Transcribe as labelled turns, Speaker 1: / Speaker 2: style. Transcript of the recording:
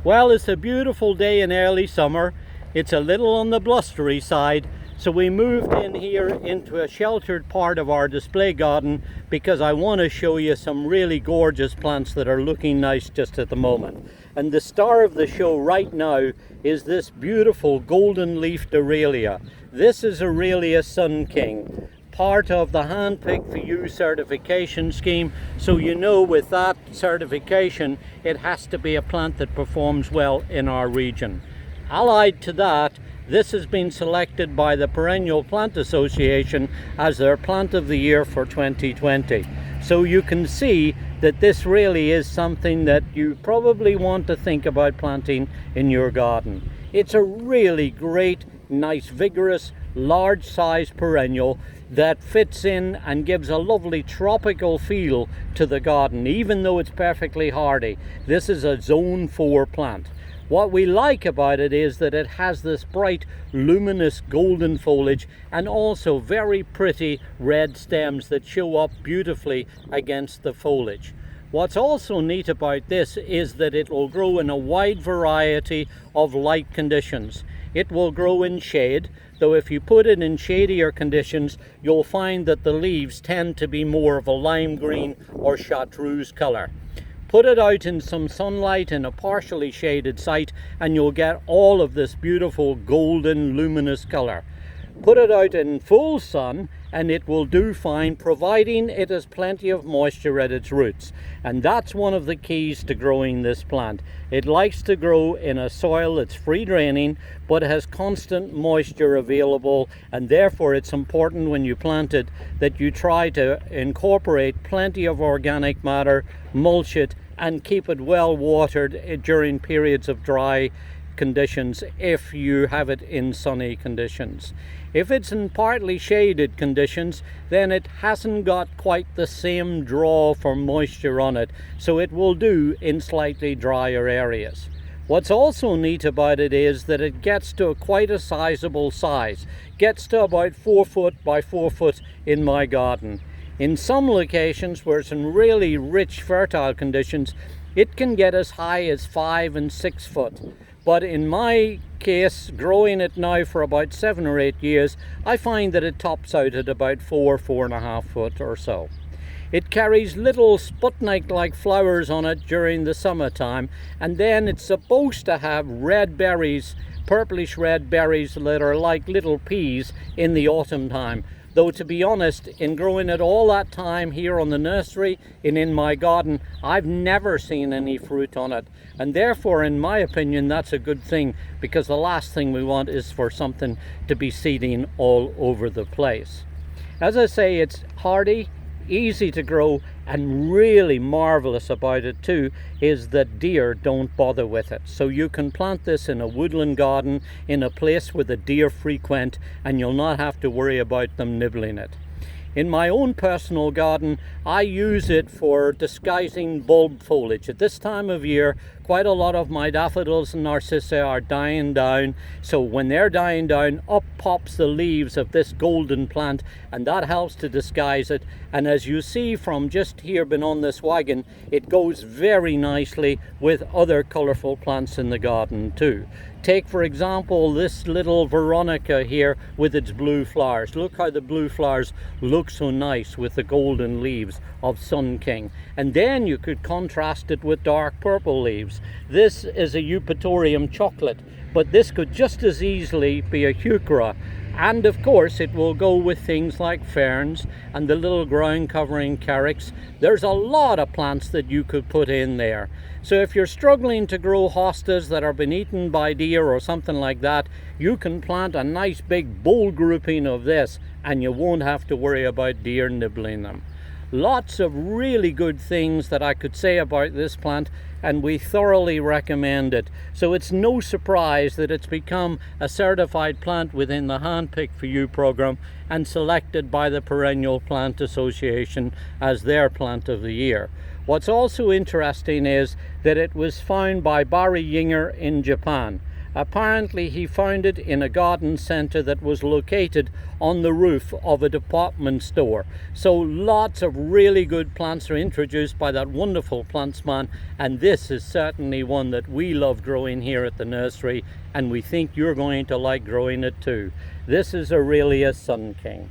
Speaker 1: Well, it's a beautiful day in early summer. It's a little on the blustery side, so we moved in here into a sheltered part of our display garden because I want to show you some really gorgeous plants that are looking nice just at the moment. And the star of the show right now is this beautiful golden leafed Aralia. This is Aralia Sun King, part of the Handpicked For You certification scheme, so you know with that certification it has to be a plant that performs well in our region. Allied to that, this has been selected by the Perennial Plant Association as their plant of the year for 2020. So you can see that this really is something that you probably want to think about planting in your garden. It's a really great, nice, vigorous, large size perennial that fits in and gives a lovely tropical feel to the garden, even though it's perfectly hardy. This is a zone 4 plant. What we like about it is that it has this bright luminous golden foliage and also very pretty red stems that show up beautifully against the foliage. What's also neat about this is that it will grow in a wide variety of light conditions. It will grow in shade, though if you put it in shadier conditions, you'll find that the leaves tend to be more of a lime green or chartreuse color. Put it out in some sunlight in a partially shaded site and you'll get all of this beautiful golden luminous color. Put it out in full sun and it will do fine, providing it has plenty of moisture at its roots. And that's one of the keys to growing this plant. It likes to grow in a soil that's free draining but has constant moisture available, and therefore it's important when you plant it that you try to incorporate plenty of organic matter, mulch it, and keep it well watered during periods of dry conditions if you have it in sunny conditions. If it's in partly shaded conditions, then it hasn't got quite the same draw for moisture on it, so it will do in slightly drier areas. What's also neat about it is that it gets to quite a sizable size, gets to about 4 foot by 4 foot in my garden. In some locations where it's in really rich fertile conditions, it can get as high as 5 and 6 foot. But in my case, growing it now for about 7 or 8 years, I find that it tops out at about 4.5 foot or so. It carries little Sputnik-like flowers on it during the summertime, and then it's supposed to have red berries, purplish red berries that are like little peas in the autumn time. Though to be honest, in growing it all that time here on the nursery and in my garden, I've never seen any fruit on it. And therefore, in my opinion, that's a good thing, because the last thing we want is for something to be seeding all over the place. As I say, it's hardy, easy to grow, and really marvelous about it too is that deer don't bother with it. So you can plant this in a woodland garden in a place where the deer frequent, and you'll not have to worry about them nibbling it. In my own personal garden, I use it for disguising bulb foliage. At this time of year, quite a lot of my daffodils and narcissi are dying down. So when they're dying down, up pops the leaves of this golden plant, and that helps to disguise it. And as you see from just here been on this wagon, it goes very nicely with other colorful plants in the garden too. Take for example this little Veronica here with its blue flowers. Look how the blue flowers look so nice with the golden leaves of Sun King. And then you could contrast it with dark purple leaves. This is a Eupatorium chocolate, but this could just as easily be a heuchera. And of course it will go with things like ferns and the little ground covering carex. There's a lot of plants that you could put in there. So if you're struggling to grow hostas that are been eaten by deer or something like that, you can plant a nice big bold grouping of this and you won't have to worry about deer nibbling them. Lots of really good things that I could say about this plant, and we thoroughly recommend it. So it's no surprise that it's become a certified plant within the Handpicked For You program and selected by the Perennial Plant Association as their plant of the year. What's also interesting is that it was found by Barry Yinger in Japan, Apparently he found it in a garden center that was located on the roof of a department store. So lots of really good plants are introduced by that wonderful plantsman, and this is certainly one that we love growing here at the nursery, and we think you're going to like growing it too. This is Aralia Sun King.